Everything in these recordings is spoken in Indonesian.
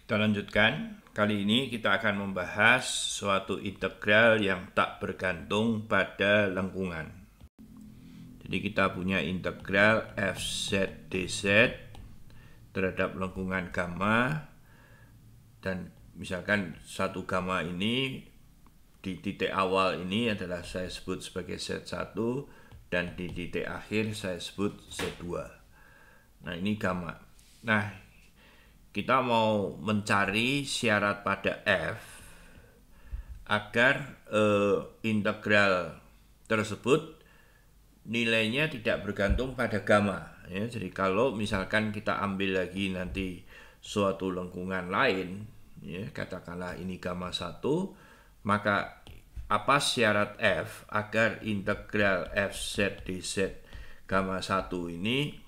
Kita lanjutkan. Kali ini kita akan membahas suatu integral yang tak bergantung pada lengkungan. Jadi kita punya integral fz dz terhadap lengkungan gamma, dan misalkan satu gamma ini di titik awal ini adalah saya sebut sebagai Z1, dan di titik akhir saya sebut Z2. Nah, ini gamma. Nah, kita mau mencari syarat pada F agar integral tersebut nilainya tidak bergantung pada gamma. Ya, jadi kalau misalkan kita ambil lagi nanti suatu lengkungan lain, ya, katakanlah ini gamma 1, maka apa syarat F agar integral fz dz gamma 1 ini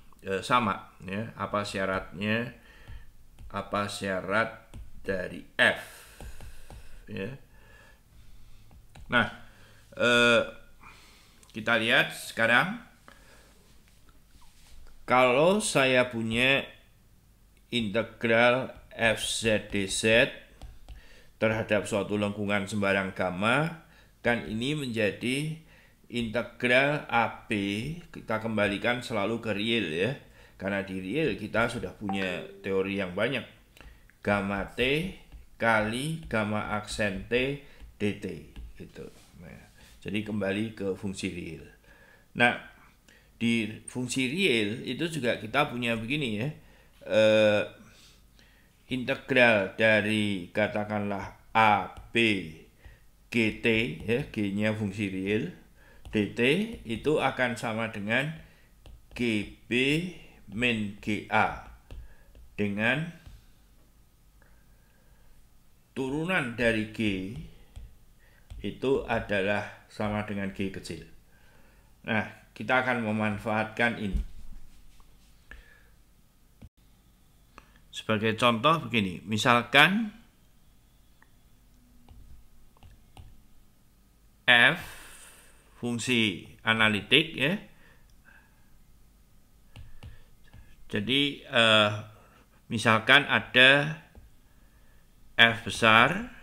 sama, ya? Apa syaratnya? Apa syarat dari F, ya? Nah, kita lihat sekarang. Kalau saya punya integral fz dz terhadap suatu lengkungan sembarang gamma, kan ini menjadi integral AP, kita kembalikan selalu ke real, ya. Karena di real kita sudah punya teori yang banyak. Gamma T kali gamma aksen T dt gitu. Nah, jadi kembali ke fungsi real. Nah, di fungsi real itu juga kita punya begini, ya. Integral dari katakanlah AB GT, ya, G-nya fungsi real, dt itu akan sama dengan GB min GA dengan turunan dari G itu adalah sama dengan G kecil. Nah, kita akan memanfaatkan ini. Sebagai contoh begini, misalkan F fungsi analitik, ya. Jadi misalkan ada F besar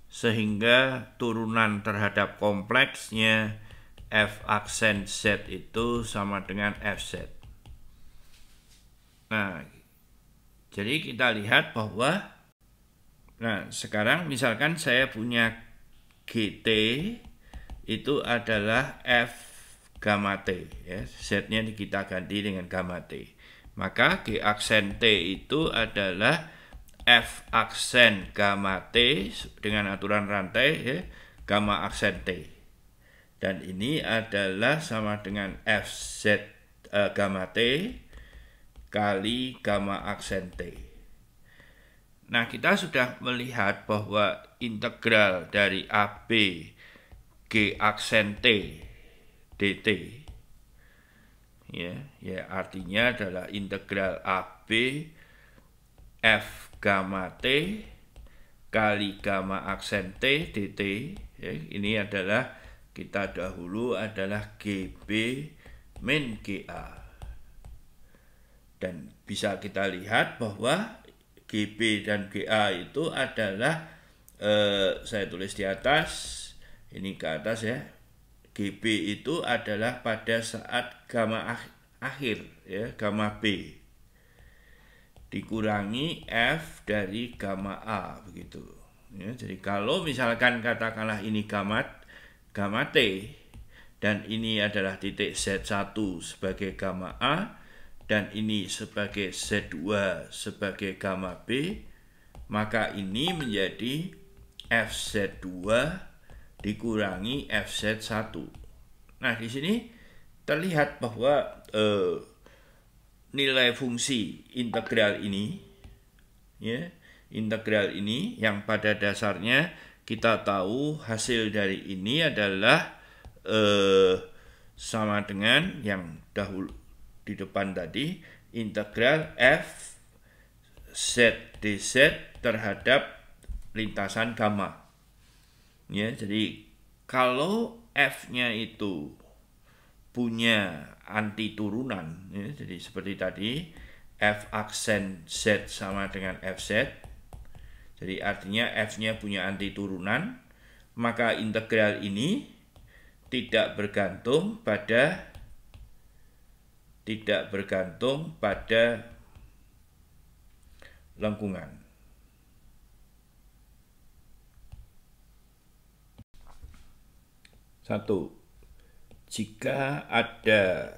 sehingga turunan terhadap kompleksnya F aksen Z itu sama dengan Fz. Nah, jadi kita lihat bahwa, nah, sekarang misalkan saya punya GT itu adalah F gamma T, ya. Z-nya kita ganti dengan gamma T. Maka G aksen T itu adalah F aksen gamma T dengan aturan rantai, ya, gamma aksen T. Dan ini adalah sama dengan Fz gamma T kali gamma aksen T. Nah, kita sudah melihat bahwa integral dari AB G aksen T dt, ya artinya adalah integral AB F gamma T kali gamma aksen T dt, ya, ini adalah kita dahulu adalah GB min GA. Dan bisa kita lihat bahwa GB dan GA itu adalah saya tulis di atas, ini ke atas, ya. GB itu adalah pada saat gamma akhir, ya, gamma B dikurangi F dari gamma A, begitu, ya. Jadi kalau misalkan katakanlah ini gamma T dan ini adalah titik Z1 sebagai gamma A dan ini sebagai Z2 sebagai gamma B, maka ini menjadi Fz2 dikurangi Fz1. Nah, di sini terlihat bahwa nilai fungsi integral ini, ya, integral ini yang pada dasarnya kita tahu hasil dari ini adalah sama dengan yang dahulu di depan tadi, integral f z dz terhadap lintasan gamma. Ya, jadi kalau f-nya itu punya anti turunan, ya, jadi seperti tadi F aksen Z sama dengan Fz. Jadi artinya F-nya punya anti turunan, maka integral ini tidak bergantung pada lengkungan. Satu, jika ada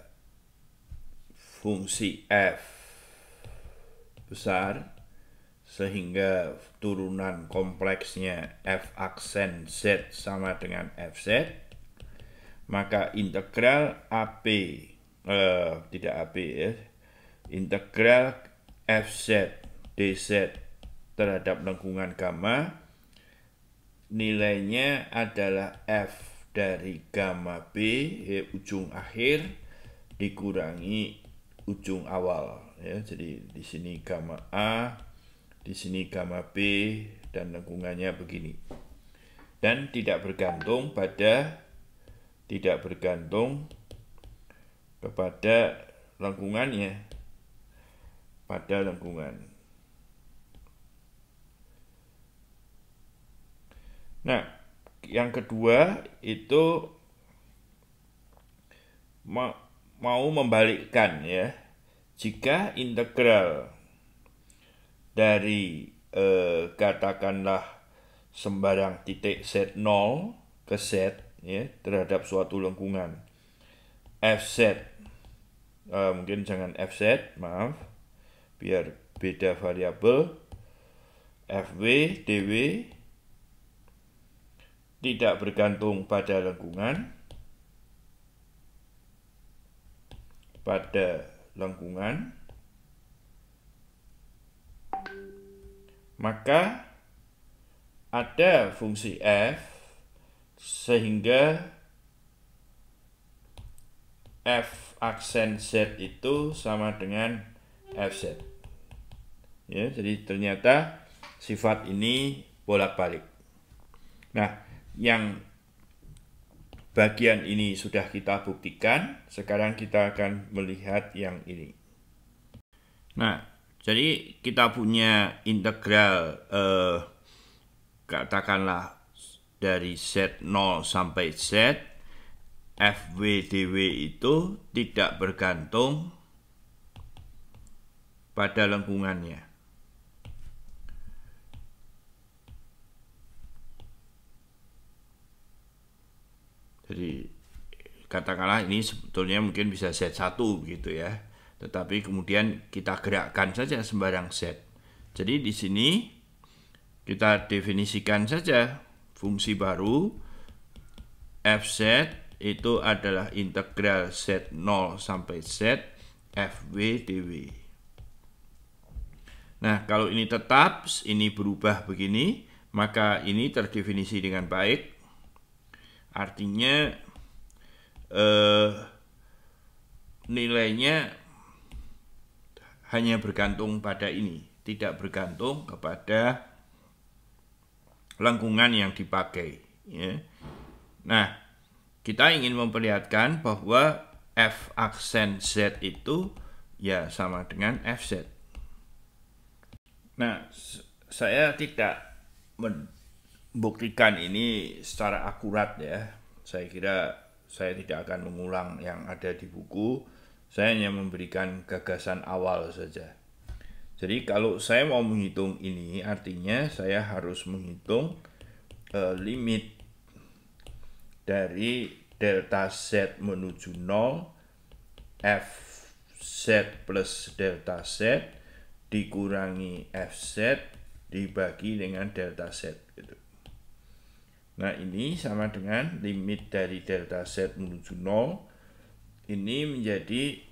fungsi f besar sehingga turunan kompleksnya f aksen z sama dengan fz, maka integral AP tidak AP ya, integral fz dz terhadap lengkungan gamma nilainya adalah f dari gamma B ya, ujung akhir dikurangi ujung awal ya. Jadi di sini gamma A, di sini gamma B, dan lengkungannya begini. Dan tidak bergantung kepada lengkungannya, pada lengkungan. Nah, yang kedua itu mau membalikkan ya. Jika integral dari katakanlah sembarang titik Z0 ke Z ya, terhadap suatu lengkungan Fz, mungkin jangan Fz, maaf, biar beda variabel, Fw, dw tidak bergantung pada lengkungan, maka ada fungsi f sehingga f aksen z itu sama dengan fz ya. Jadi ternyata sifat ini bolak-balik. Nah, yang bagian ini sudah kita buktikan, sekarang kita akan melihat yang ini. Nah, jadi kita punya integral katakanlah dari Z0 sampai Z, Fw dw itu tidak bergantung pada lengkungannya. Jadi katakanlah ini sebetulnya mungkin bisa Z1 begitu ya. Tetapi kemudian kita gerakkan saja sembarang Z. Jadi di sini kita definisikan saja fungsi baru Fz itu adalah integral Z0 sampai Z Fw dw. Nah, kalau ini tetap, ini berubah begini, maka ini terdefinisi dengan baik. Artinya nilainya hanya bergantung pada ini, tidak bergantung kepada lengkungan yang dipakai ya. Nah, kita ingin memperlihatkan bahwa f aksen z itu ya sama dengan fz. Nah, saya tidak membuktikan ini secara akurat ya. Saya kira saya tidak akan mengulang yang ada di buku. Saya hanya memberikan gagasan awal saja. Jadi kalau saya mau menghitung ini, artinya saya harus menghitung limit dari delta z menuju 0 fz plus delta z dikurangi fz dibagi dengan delta z gitu. Nah, ini sama dengan limit dari delta z menuju 0. Ini menjadi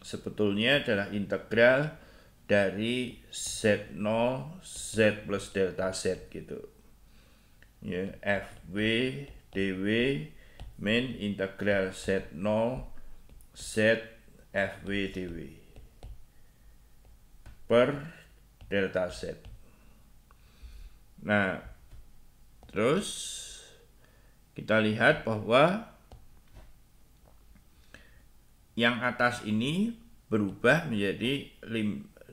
sebetulnya adalah integral dari Z0 Z plus delta Z gitu. Ya, Fw dw min integral Z0 Z Fw dw per delta Z. Nah, terus kita lihat bahwa yang atas ini berubah menjadi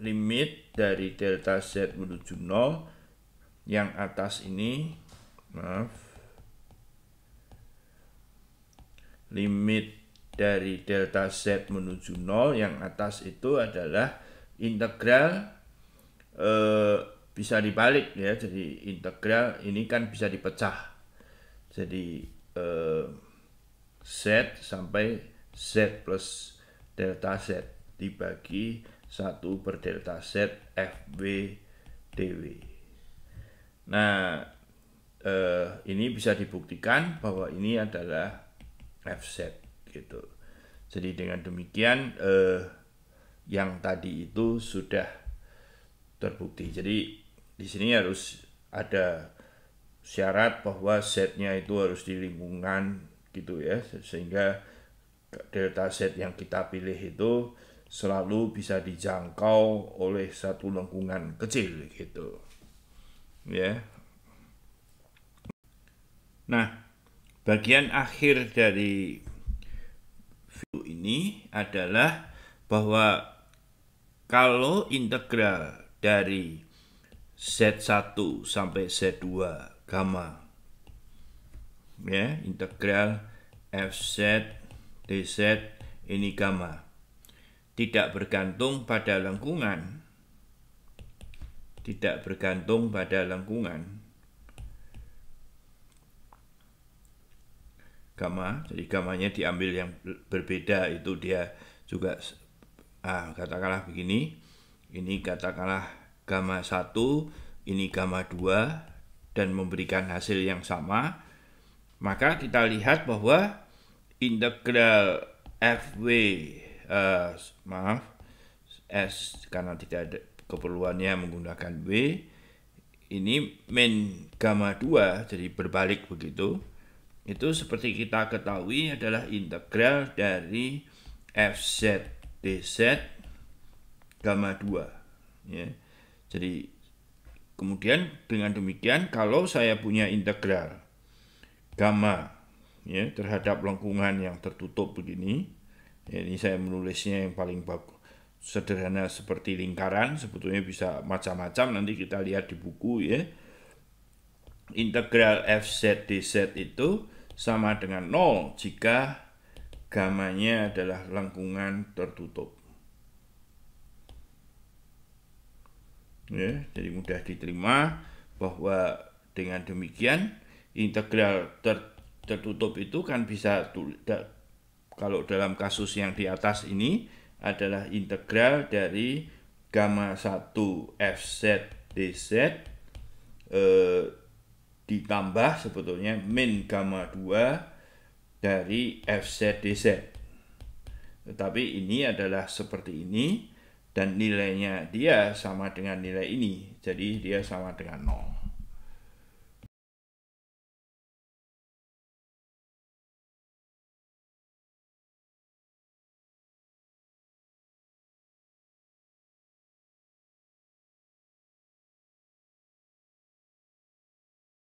limit dari delta Z menuju 0 yang atas ini, limit dari delta Z menuju 0 yang atas itu adalah integral bisa dibalik ya, jadi integral ini kan bisa dipecah, jadi Z sampai Z plus delta Z dibagi 1 per delta Z FW dW. Nah ini bisa dibuktikan bahwa ini adalah Fz gitu. Jadi dengan demikian yang tadi itu sudah terbukti. Jadi di sini harus ada syarat bahwa Z-nya itu harus di lingkungan gitu ya, sehingga delta Z yang kita pilih itu selalu bisa dijangkau oleh satu lengkungan kecil gitu ya. Nah, bagian akhir dari video ini adalah bahwa kalau integral dari Z1 sampai Z2 gamma ya, integral Fz dz ini gamma tidak bergantung pada lengkungan, gamma, jadi gammanya diambil yang berbeda, itu dia juga katakanlah begini, ini katakanlah gamma 1, ini gamma 2 dan memberikan hasil yang sama, maka kita lihat bahwa integral Fw S karena tidak ada keperluannya menggunakan W, ini min gamma 2, jadi berbalik begitu. Itu seperti kita ketahui adalah integral dari Fz dz gamma 2 ya. Jadi kemudian dengan demikian kalau saya punya integral gamma ya terhadap lengkungan yang tertutup begini ya, ini saya menulisnya yang paling bagus sederhana seperti lingkaran, sebetulnya bisa macam-macam, nanti kita lihat di buku ya. Integral Fz dz itu sama dengan 0 jika gammanya adalah lengkungan tertutup. Ya, jadi mudah diterima bahwa dengan demikian integral tertutup itu kan bisa kalau dalam kasus yang di atas ini adalah integral dari gamma 1 Fz dz ditambah sebetulnya min gamma 2 dari Fz dz. Tetapi ini adalah seperti ini dan nilainya dia sama dengan nilai ini, jadi dia sama dengan 0.